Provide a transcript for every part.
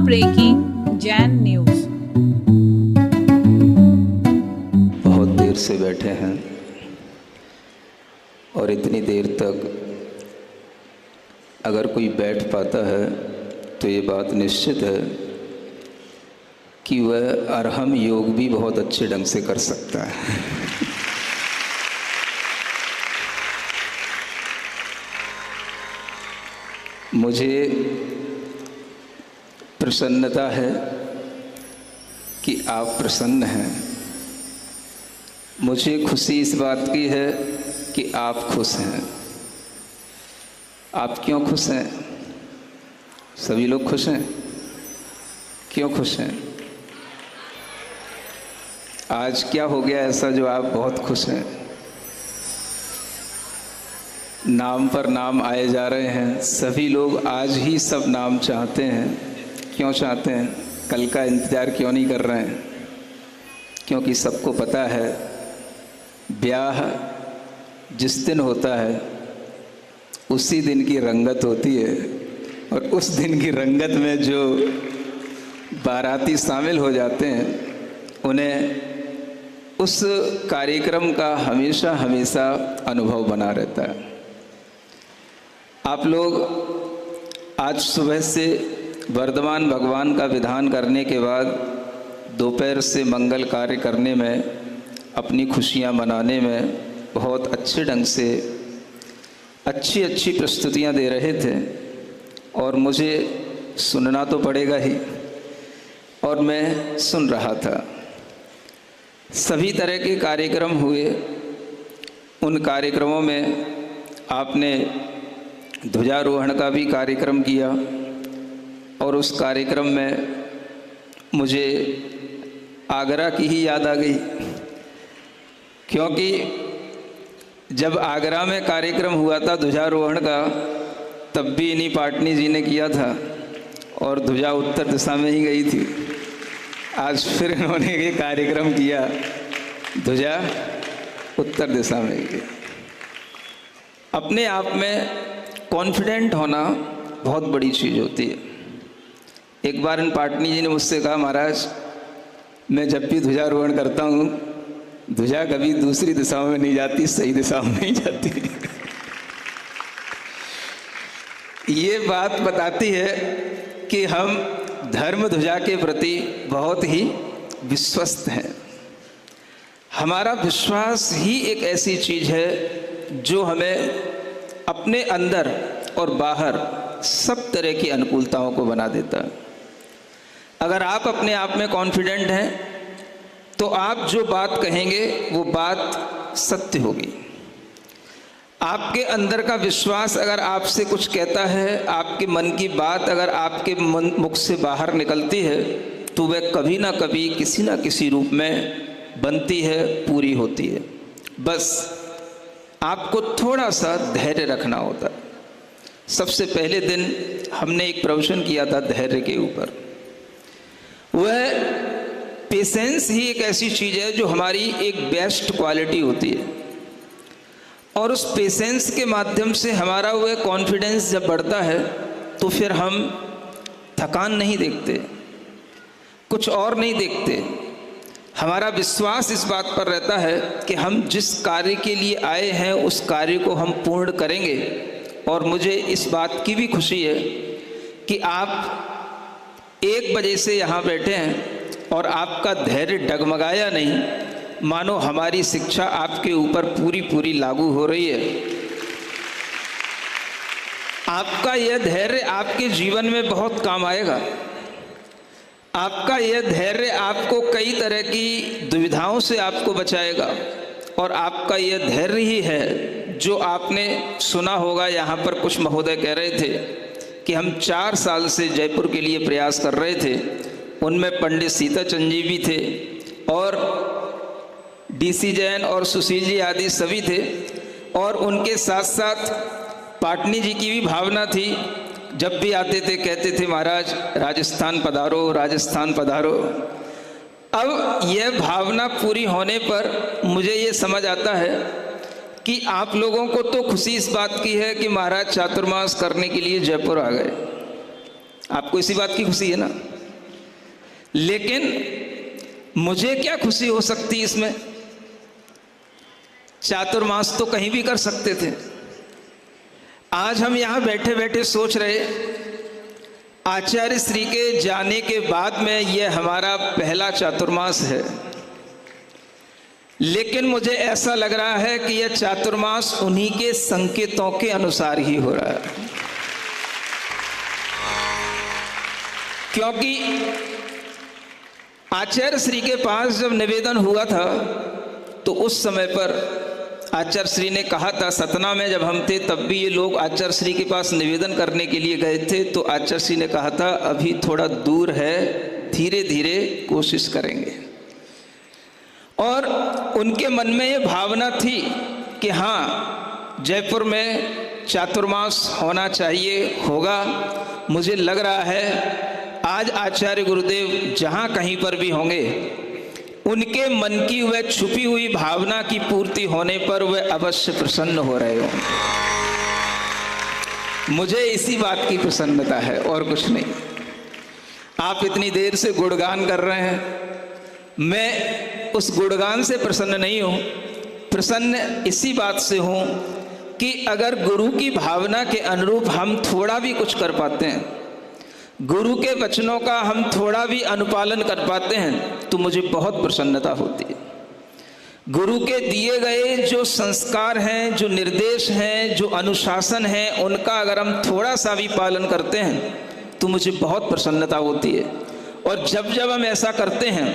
Breaking Jain news. बहुत देर से बैठे हैं और इतनी देर तक अगर कोई बैठ पाता है तो ये बात निश्चित है कि वह अरहम योग भी बहुत अच्छे ढंग से कर सकता है। मुझे प्रसन्नता है कि आप प्रसन्न हैं। मुझे खुशी इस बात की है कि आप खुश हैं। आप क्यों खुश हैं? सभी लोग खुश हैं। क्यों खुश हैं? आज क्या हो गया ऐसा जो आप बहुत खुश हैं? नाम पर नाम आए जा रहे हैं। सभी लोग आज ही सब नाम चाहते हैं। क्यों चाहते हैं? कल का इंतज़ार क्यों नहीं कर रहे हैं? क्योंकि सबको पता है ब्याह जिस दिन होता है उसी दिन की रंगत होती है, और उस दिन की रंगत में जो बाराती शामिल हो जाते हैं उन्हें उस कार्यक्रम का हमेशा हमेशा अनुभव बना रहता है। आप लोग आज सुबह से वर्धमान भगवान का विधान करने के बाद दोपहर से मंगल कार्य करने में, अपनी खुशियां मनाने में बहुत अच्छे ढंग से अच्छी प्रस्तुतियां दे रहे थे, और मुझे सुनना तो पड़ेगा ही, और मैं सुन रहा था। सभी तरह के कार्यक्रम हुए। उन कार्यक्रमों में आपने ध्वजारोहण का भी कार्यक्रम किया, और उस कार्यक्रम में मुझे आगरा की ही याद आ गई, क्योंकि जब आगरा में कार्यक्रम हुआ था ध्वजारोहण का, तब भी इन्हीं पाटनी जी ने किया था और ध्वजा उत्तर दिशा में ही गई थी। आज फिर इन्होंने ये कार्यक्रम किया, ध्वजा उत्तर दिशा में गई। अपने आप में कॉन्फिडेंट होना बहुत बड़ी चीज़ होती है। एक बार इन पाटनी जी ने मुझसे कहा, महाराज मैं जब भी ध्वजारोहण करता हूँ ध्वजा कभी दूसरी दिशाओं में नहीं जाती, सही दिशाओं में ही जाती है। ये बात बताती है कि हम धर्म ध्वजा के प्रति बहुत ही विश्वस्त हैं। हमारा विश्वास ही एक ऐसी चीज़ है जो हमें अपने अंदर और बाहर सब तरह की अनुकूलताओं को बना देता है। अगर आप अपने आप में कॉन्फिडेंट हैं तो आप जो बात कहेंगे वो बात सत्य होगी। आपके अंदर का विश्वास अगर आपसे कुछ कहता है, आपके मन की बात अगर आपके मुख से बाहर निकलती है, तो वह कभी ना कभी किसी ना किसी रूप में बनती है, पूरी होती है। बस आपको थोड़ा सा धैर्य रखना होता है। सबसे पहले दिन हमने एक प्रवचन किया था धैर्य के ऊपर। वह पेशेंस ही एक ऐसी चीज़ है जो हमारी एक बेस्ट क्वालिटी होती है, और उस पेशेंस के माध्यम से हमारा वह कॉन्फिडेंस जब बढ़ता है तो फिर हम थकान नहीं देखते, कुछ और नहीं देखते। हमारा विश्वास इस बात पर रहता है कि हम जिस कार्य के लिए आए हैं उस कार्य को हम पूर्ण करेंगे। और मुझे इस बात की भी खुशी है कि आप 1 बजे से यहाँ बैठे हैं और आपका धैर्य डगमगाया नहीं, मानो हमारी शिक्षा आपके ऊपर पूरी लागू हो रही है। आपका यह धैर्य आपके जीवन में बहुत काम आएगा। आपका यह धैर्य आपको कई तरह की दुविधाओं से आपको बचाएगा, और आपका यह धैर्य ही है जो आपने सुना होगा। यहाँ पर कुछ महोदय कह रहे थे कि हम 4 साल से जयपुर के लिए प्रयास कर रहे थे। उनमें पंडित सीताचंद जी भी थे, और डीसी जैन और सुशील जी आदि सभी थे, और उनके साथ साथ पाटनी जी की भी भावना थी। जब भी आते थे कहते थे, महाराज राजस्थान पधारो, राजस्थान पधारो। अब यह भावना पूरी होने पर मुझे ये समझ आता है कि आप लोगों को तो खुशी इस बात की है कि महाराज चातुर्मास करने के लिए जयपुर आ गए। आपको इसी बात की खुशी है ना? लेकिन मुझे क्या खुशी हो सकती इसमें? चातुर्मास तो कहीं भी कर सकते थे। आज हम यहाँ बैठे बैठे सोच रहे, आचार्य श्री के जाने के बाद में यह हमारा पहला चातुर्मास है, लेकिन मुझे ऐसा लग रहा है कि यह चातुर्मास उन्हीं के संकेतों के अनुसार ही हो रहा है। क्योंकि आचार्य श्री के पास जब निवेदन हुआ था तो उस समय पर आचार्य श्री ने कहा था, सतना में जब हम थे तब भी ये लोग आचार्य श्री के पास निवेदन करने के लिए गए थे, तो आचार्य श्री ने कहा था अभी थोड़ा दूर है, धीरे धीरे कोशिश करेंगे। और उनके मन में ये भावना थी कि हाँ, जयपुर में चातुर्मास होना चाहिए, होगा। मुझे लग रहा है आज आचार्य गुरुदेव जहाँ कहीं पर भी होंगे, उनके मन की वह छुपी हुई भावना की पूर्ति होने पर वह अवश्य प्रसन्न हो रहे हो। मुझे इसी बात की प्रसन्नता है और कुछ नहीं। आप इतनी देर से गुणगान कर रहे हैं, मैं उस गुणगान से प्रसन्न नहीं हूँ। प्रसन्न इसी बात से हूँ कि अगर गुरु की भावना के अनुरूप हम थोड़ा भी कुछ कर पाते हैं, गुरु के वचनों का हम थोड़ा भी अनुपालन कर पाते हैं, तो मुझे बहुत प्रसन्नता होती है। गुरु के दिए गए जो संस्कार हैं, जो निर्देश हैं, जो अनुशासन है, उनका अगर हम थोड़ा सा भी पालन करते हैं तो मुझे बहुत प्रसन्नता होती है। और जब जब हम ऐसा करते हैं,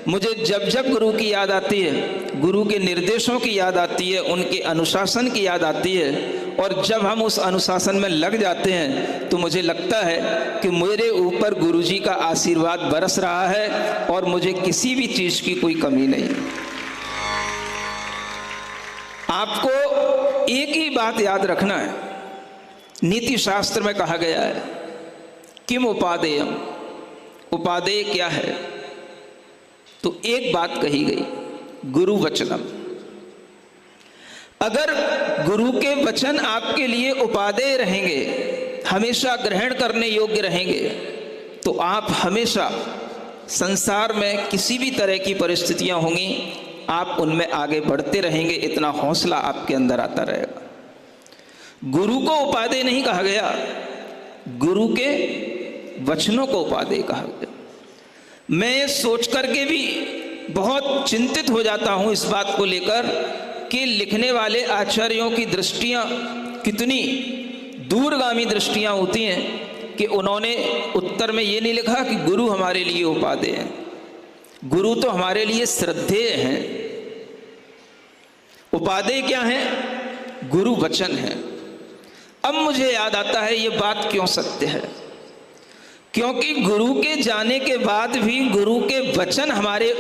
मुझे जब जब गुरु की याद आती है, गुरु के निर्देशों की याद आती है, उनके अनुशासन की याद आती है, और जब हम उस अनुशासन में लग जाते हैं तो मुझे लगता है कि मेरे ऊपर गुरु जी का आशीर्वाद बरस रहा है और मुझे किसी भी चीज़ की कोई कमी नहीं। आपको एक ही बात याद रखना है, नीति शास्त्र में कहा गया है किम उपादेयम, उपादेय क्या है? तो एक बात कही गई, गुरु वचनम। अगर गुरु के वचन आपके लिए उपादेय रहेंगे, हमेशा ग्रहण करने योग्य रहेंगे, तो आप हमेशा संसार में किसी भी तरह की परिस्थितियां होंगी, आप उनमें आगे बढ़ते रहेंगे, इतना हौसला आपके अंदर आता रहेगा। गुरु को उपादेय नहीं कहा गया, गुरु के वचनों को उपादेय कहा गया। मैं सोच करके भी बहुत चिंतित हो जाता हूं इस बात को लेकर कि लिखने वाले आचार्यों की दृष्टियां कितनी दूरगामी दृष्टियां होती हैं कि उन्होंने उत्तर में ये नहीं लिखा कि गुरु हमारे लिए उपादेय हैं। गुरु तो हमारे लिए श्रद्धेय हैं। उपादेय क्या है? गुरु वचन है। अब मुझे याद आता है ये बात क्यों सत्य है, क्योंकि गुरु के जाने के बाद भी गुरु के वचन हमारे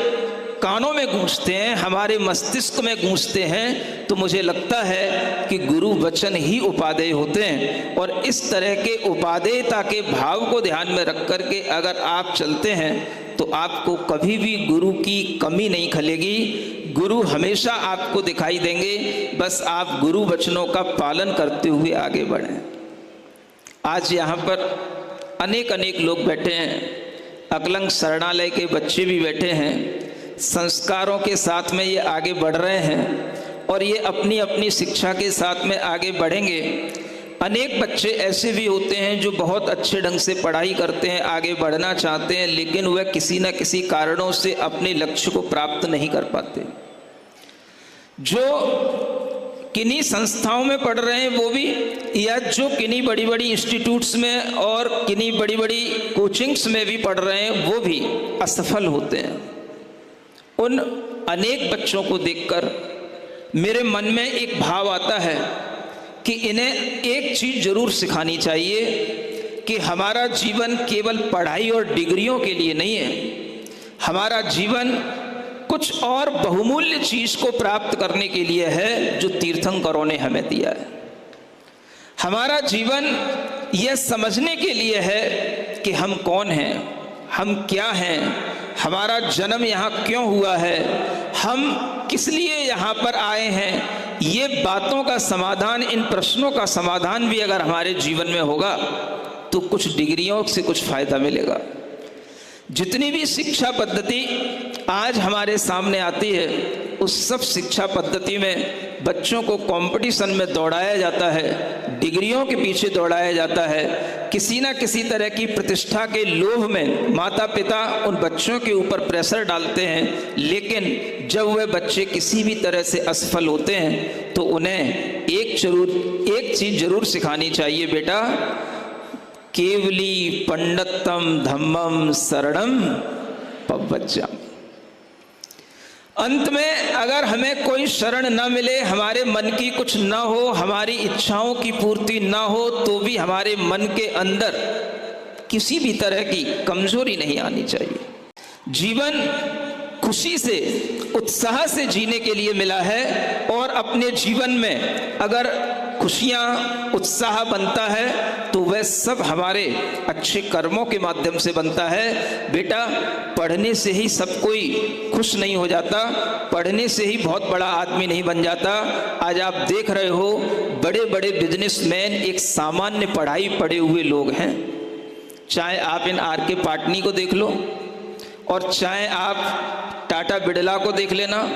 कानों में गूंजते हैं, हमारे मस्तिष्क में गूंजते हैं, तो मुझे लगता है कि गुरु वचन ही उपादेय होते हैं। और इस तरह के उपादेयता के भाव को ध्यान में रख करके अगर आप चलते हैं तो आपको कभी भी गुरु की कमी नहीं खलेगी। गुरु हमेशा आपको दिखाई देंगे, बस आप गुरु वचनों का पालन करते हुए आगे बढ़ें। आज यहाँ पर अनेक अनेक लोग बैठे हैं, अकलंग शरणालय के बच्चे भी बैठे हैं, संस्कारों के साथ में ये आगे बढ़ रहे हैं और ये अपनी अपनी शिक्षा के साथ में आगे बढ़ेंगे। अनेक बच्चे ऐसे भी होते हैं जो बहुत अच्छे ढंग से पढ़ाई करते हैं, आगे बढ़ना चाहते हैं, लेकिन वह किसी न किसी कारणों से अपने लक्ष्य को प्राप्त नहीं कर पाते। जो किन्हीं संस्थाओं में पढ़ रहे हैं वो भी, या जो किन्हीं बड़ी बड़ी इंस्टीट्यूट्स में और किन्हीं बड़ी बड़ी कोचिंग्स में भी पढ़ रहे हैं, वो भी असफल होते हैं। उन अनेक बच्चों को देखकर मेरे मन में एक भाव आता है कि इन्हें एक चीज़ जरूर सिखानी चाहिए कि हमारा जीवन केवल पढ़ाई और डिग्रियों के लिए नहीं है। हमारा जीवन कुछ और बहुमूल्य चीज को प्राप्त करने के लिए है जो तीर्थंकरों ने हमें दिया है। हमारा जीवन यह समझने के लिए है कि हम कौन हैं, हम क्या हैं, हमारा जन्म यहाँ क्यों हुआ है, हम किस लिए यहाँ पर आए हैं। ये बातों का समाधान, इन प्रश्नों का समाधान भी अगर हमारे जीवन में होगा तो कुछ डिग्रियों से कुछ फायदा मिलेगा। जितनी भी शिक्षा पद्धति आज हमारे सामने आती है, उस सब शिक्षा पद्धति में बच्चों को कंपटीशन में दौड़ाया जाता है, डिग्रियों के पीछे दौड़ाया जाता है। किसी ना किसी तरह की प्रतिष्ठा के लोभ में माता पिता उन बच्चों के ऊपर प्रेशर डालते हैं, लेकिन जब वह बच्चे किसी भी तरह से असफल होते हैं तो उन्हें एक चीज़ जरूर सिखानी चाहिए, बेटा, केवली पंडितम धम्मम शरणम पवज्जामि। अंत में अगर हमें कोई शरण न मिले, हमारे मन की कुछ न हो, हमारी इच्छाओं की पूर्ति न हो, तो भी हमारे मन के अंदर किसी भी तरह की कमजोरी नहीं आनी चाहिए। जीवन खुशी से, उत्साह से जीने के लिए मिला है, और अपने जीवन में अगर खुशियाँ, उत्साह बनता है तो वह सब हमारे अच्छे कर्मों के माध्यम से बनता है। बेटा, पढ़ने से ही सब कोई खुश नहीं हो जाता, पढ़ने से ही बहुत बड़ा आदमी नहीं बन जाता। आज आप देख रहे हो, बड़े बड़े बिजनेसमैन एक सामान्य पढ़ाई पढ़े हुए लोग हैं। चाहे आप इन आर.के. पाटनी को देख लो, और चाहे आप टाटा बिड़ला को देख लेना,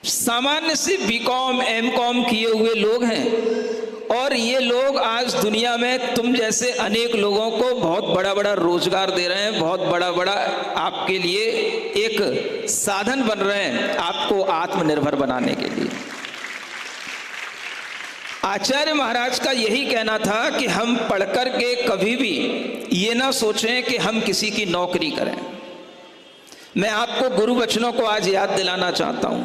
सामान्य से बीकॉम एमकॉम किए हुए लोग हैं, और ये लोग आज दुनिया में तुम जैसे अनेक लोगों को बहुत बड़ा बड़ा रोजगार दे रहे हैं, बहुत बड़ा बड़ा आपके लिए एक साधन बन रहे हैं, आपको आत्मनिर्भर बनाने के लिए। आचार्य महाराज का यही कहना था कि हम पढ़कर के कभी भी ये ना सोचें कि हम किसी की नौकरी करें। मैं आपको गुरु वचनों को आज याद दिलाना चाहता हूं,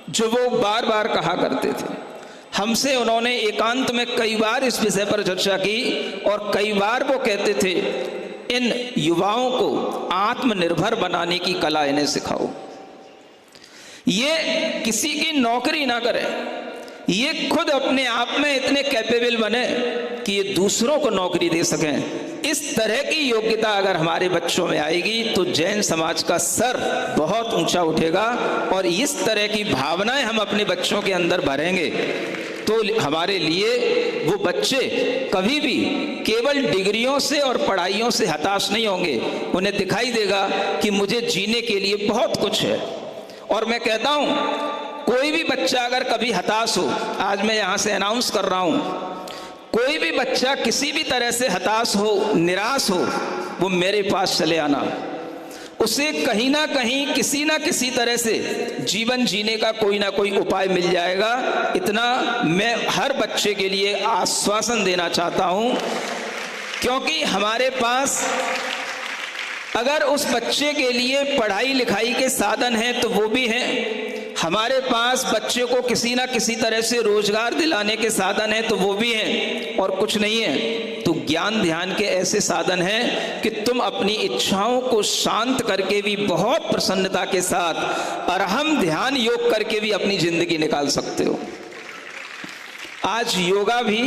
जो वो बार बार कहा करते थे। हमसे उन्होंने एकांत में कई बार इस विषय पर चर्चा की, और कई बार वो कहते थे, इन युवाओं को आत्मनिर्भर बनाने की कला इन्हें सिखाओ। ये किसी की नौकरी ना करें, ये खुद अपने आप में इतने कैपेबल बने कि ये दूसरों को नौकरी दे सकें। इस तरह की योग्यता अगर हमारे बच्चों में आएगी तो जैन समाज का सर बहुत ऊंचा उठेगा, और इस तरह की भावनाएं हम अपने बच्चों के अंदर भरेंगे तो हमारे लिए वो बच्चे कभी भी केवल डिग्रियों से और पढ़ाइयों से हताश नहीं होंगे। उन्हें दिखाई देगा कि मुझे जीने के लिए बहुत कुछ है। और मैं कहता हूं, कोई भी बच्चा अगर कभी हताश हो, आज मैं यहां से अनाउंस कर रहा हूं, कोई भी बच्चा किसी भी तरह से हताश हो, निराश हो, वो मेरे पास चले आना। उसे कहीं ना कहीं किसी ना किसी तरह से जीवन जीने का कोई ना कोई उपाय मिल जाएगा। इतना मैं हर बच्चे के लिए आश्वासन देना चाहता हूं, क्योंकि हमारे पास अगर उस बच्चे के लिए पढ़ाई लिखाई के साधन हैं तो वो भी हैं, हमारे पास बच्चे को किसी ना किसी तरह से रोजगार दिलाने के साधन हैं तो वो भी हैं, और कुछ नहीं है तो ज्ञान ध्यान के ऐसे साधन हैं कि तुम अपनी इच्छाओं को शांत करके भी बहुत प्रसन्नता के साथ अरहम ध्यान योग करके भी अपनी जिंदगी निकाल सकते हो। आज योगा भी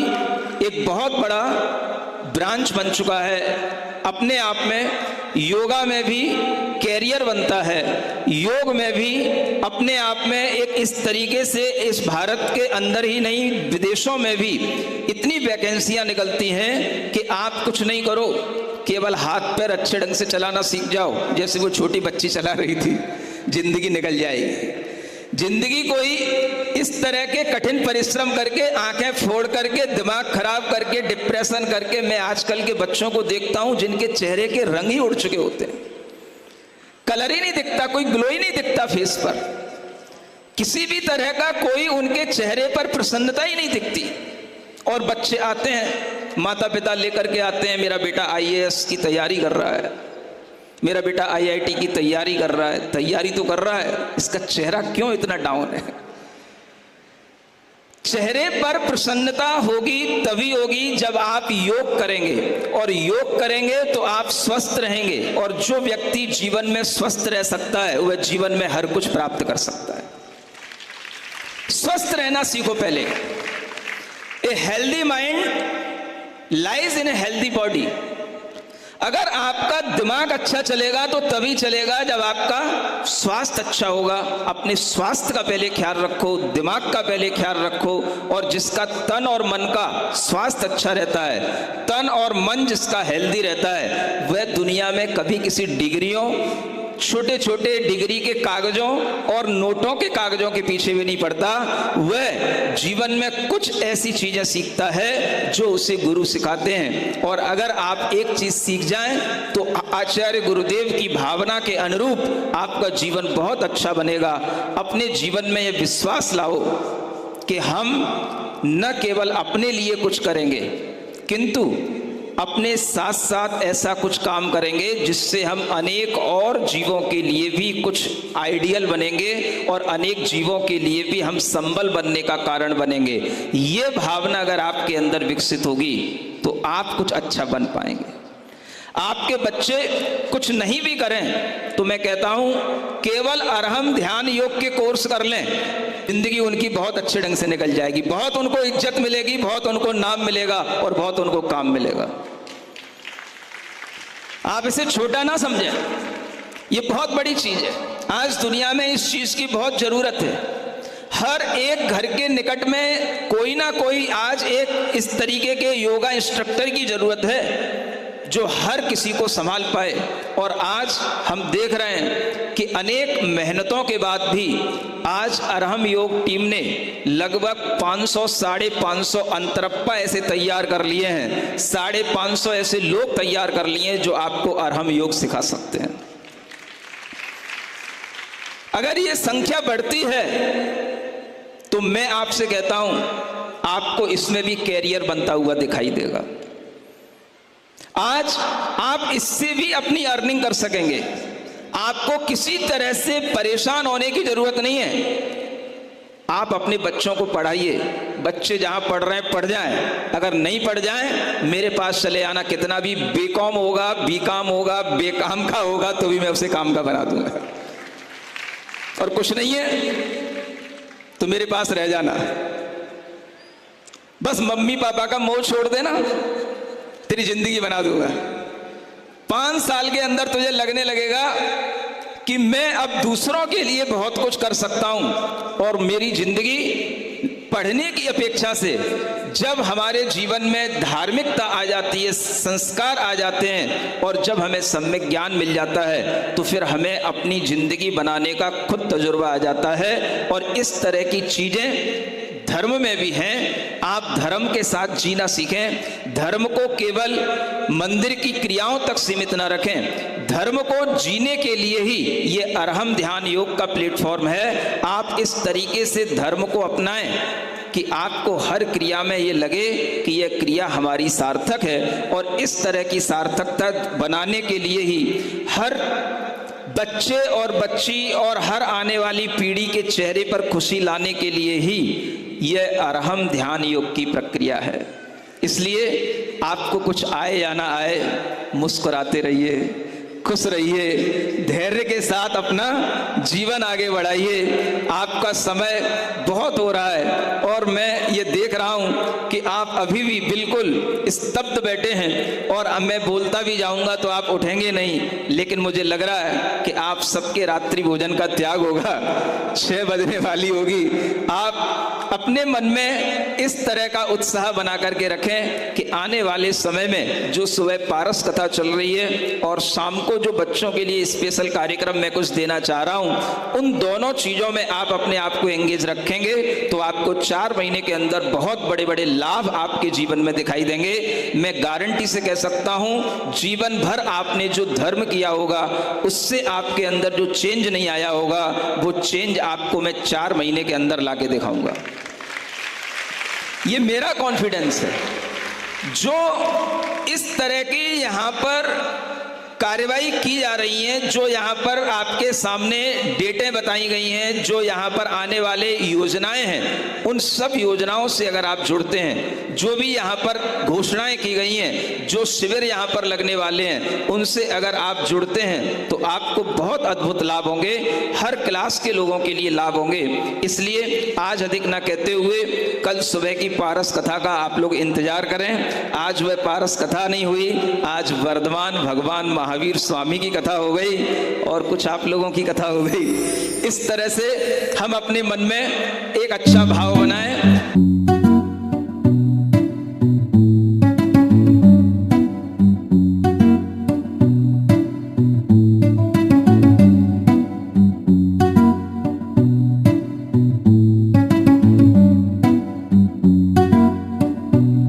एक बहुत बड़ा ब्रांच बन चुका है अपने आप में। योगा में भी कैरियर बनता है, योग में भी अपने आप में एक इस तरीके से इस भारत के अंदर ही नहीं, विदेशों में भी इतनी वैकेंसियां निकलती हैं कि आप कुछ नहीं करो, केवल हाथ पैर अच्छे ढंग से चलाना सीख जाओ, जैसे वो छोटी बच्ची चला रही थी, जिंदगी निकल जाएगी। जिंदगी कोई इस तरह के कठिन परिश्रम करके, आंखें फोड़ करके, दिमाग खराब करके, डिप्रेशन करके, मैं आजकल के बच्चों को देखता हूं जिनके चेहरे के रंग ही उड़ चुके होते हैं, कलर ही नहीं दिखता, कोई ग्लो ही नहीं दिखता फेस पर, किसी भी तरह का कोई उनके चेहरे पर प्रसन्नता ही नहीं दिखती। और बच्चे आते हैं, माता पिता लेकर के आते हैं, मेरा बेटा IAS की तैयारी कर रहा है, मेरा बेटा IIT की तैयारी कर रहा है। तैयारी तो कर रहा है, इसका चेहरा क्यों इतना डाउन है? चेहरे पर प्रसन्नता होगी तभी होगी जब आप योग करेंगे, और योग करेंगे तो आप स्वस्थ रहेंगे, और जो व्यक्ति जीवन में स्वस्थ रह सकता है वह जीवन में हर कुछ प्राप्त कर सकता है। स्वस्थ रहना सीखो पहले। A healthy mind lies in a healthy body. अगर आपका दिमाग अच्छा चलेगा तो तभी चलेगा जब आपका स्वास्थ्य अच्छा होगा। अपने स्वास्थ्य का पहले ख्याल रखो, दिमाग का पहले ख्याल रखो। और जिसका तन और मन का स्वास्थ्य अच्छा रहता है, तन और मन जिसका हेल्दी रहता है, वह दुनिया में कभी किसी डिग्रियों, छोटे छोटे डिग्री के कागजों और नोटों के कागजों के पीछे भी नहीं पड़ता। वह जीवन में कुछ ऐसी चीजें सीखता है जो उसे गुरु सिखाते हैं। और अगर आप एक चीज सीख जाएं तो आचार्य गुरुदेव की भावना के अनुरूप आपका जीवन बहुत अच्छा बनेगा। अपने जीवन में यह विश्वास लाओ कि हम न केवल अपने लिए कुछ करेंगे, किंतु अपने साथ साथ ऐसा कुछ काम करेंगे जिससे हम अनेक और जीवों के लिए भी कुछ आइडियल बनेंगे और अनेक जीवों के लिए भी हम संबल बनने का कारण बनेंगे। ये भावना अगर आपके अंदर विकसित होगी तो आप कुछ अच्छा बन पाएंगे। आपके बच्चे कुछ नहीं भी करें तो मैं कहता हूं केवल अरहम ध्यान योग के कोर्स कर लें, जिंदगी उनकी बहुत अच्छे ढंग से निकल जाएगी। बहुत उनको इज्जत मिलेगी, बहुत उनको नाम मिलेगा और बहुत उनको काम मिलेगा। आप इसे छोटा ना समझें, ये बहुत बड़ी चीज है। आज दुनिया में इस चीज की बहुत जरूरत है। हर एक घर के निकट में कोई ना कोई आज एक इस तरीके के योगा इंस्ट्रक्टर की जरूरत है जो हर किसी को संभाल पाए। और आज हम देख रहे हैं कि अनेक मेहनतों के बाद भी आज अरहम योग टीम ने लगभग 500 साढ़े 500 अंतरप्पा ऐसे तैयार कर लिए हैं, 550 ऐसे लोग तैयार कर लिए हैं जो आपको अरहम योग सिखा सकते हैं। अगर ये संख्या बढ़ती है तो मैं आपसे कहता हूं आपको इसमें भी कैरियर बनता हुआ दिखाई देगा। आज आप इससे भी अपनी अर्निंग कर सकेंगे। आपको किसी तरह से परेशान होने की जरूरत नहीं है। आप अपने बच्चों को पढ़ाइए, बच्चे जहां पढ़ रहे हैं पढ़ जाएं, अगर नहीं पढ़ जाएं मेरे पास चले आना। कितना भी बीकॉम होगा, बीकॉम होगा, बेकाम का होगा तो भी मैं उसे काम का बना दूंगा। और कुछ नहीं है तो मेरे पास रह जाना, बस मम्मी पापा का मोह छोड़ देना, तेरी जिंदगी बना दूंगा। 5 साल के अंदर तुझे लगने लगेगा कि मैं अब दूसरों के लिए बहुत कुछ कर सकता हूं और मेरी जिंदगी पढ़ने की अपेक्षा से जब हमारे जीवन में धार्मिकता आ जाती है, संस्कार आ जाते हैं और जब हमें सम्यक ज्ञान मिल जाता है तो फिर हमें अपनी जिंदगी बनाने का खुद तजुर्बा आ जाता है। और इस तरह की चीजें धर्म में भी हैं। आप धर्म के साथ जीना सीखें। धर्म को केवल मंदिर की क्रियाओं तक सीमित न रखें। धर्म को जीने के लिए ही ये अरहम ध्यान योग का प्लेटफॉर्म है। आप इस तरीके से धर्म को अपनाएं कि आपको हर क्रिया में ये लगे कि यह क्रिया हमारी सार्थक है। और इस तरह की सार्थकता बनाने के लिए ही हर बच्चे और बच्ची और हर आने वाली पीढ़ी के चेहरे पर खुशी लाने के लिए ही यह अरहम ध्यान योग की प्रक्रिया है। इसलिए आपको कुछ आए या ना आए, मुस्कुराते रहिए, खुश रहिए, धैर्य के साथ अपना जीवन आगे बढ़ाइए। आपका समय बहुत हो रहा है और मैं ये देख रहा हूँ कि आप अभी भी बिल्कुल स्तब्ध बैठे हैं और अब मैं बोलता भी जाऊँगा तो आप उठेंगे नहीं। लेकिन मुझे लग रहा है कि आप सबके रात्रि भोजन का त्याग होगा, 6 बजने वाली होगी। आप अपने मन में इस तरह का उत्साह बना करके रखें कि आने वाले समय में जो सुबह पारस कथा चल रही है और शाम को जो बच्चों के लिए स्पेशल कार्यक्रम मैं कुछ देना चाह रहा हूं, उन दोनों चीजों में आप अपने आप को एंगेज रखेंगे तो आपको 4 महीने के अंदर बहुत बड़े बड़े लाभ आपके जीवन में दिखाई देंगे। मैं गारंटी से कह सकता हूं जीवन भर आपने जो धर्म किया होगा उससे आपके अंदर जो चेंज नहीं आया होगा वो चेंज आपको मैं 4 महीने के अंदर लाके दिखाऊंगा। ये मेरा कॉन्फिडेंस है। जो इस तरह की यहां पर कार्यवाही की जा रही हैं, जो यहाँ पर आपके सामने डेटें बताई गई हैं, जो यहाँ पर आने वाले योजनाएं हैं, उन सब योजनाओं से अगर आप जुड़ते हैं, जो भी यहाँ पर घोषणाएं की गई हैं, जो शिविर यहाँ पर लगने वाले हैं, उनसे अगर आप जुड़ते हैं तो आपको बहुत अद्भुत लाभ होंगे, हर क्लास के लोगों के लिए लाभ होंगे। इसलिए आज अधिक न कहते हुए कल सुबह की पारस कथा का आप लोग इंतजार करें। आज वह पारस कथा नहीं हुई, आज वर्धमान भगवान महावीर स्वामी की कथा हो गई और कुछ आप लोगों की कथा हो गई। इस तरह से हम अपने मन में एक अच्छा भाव बनाएं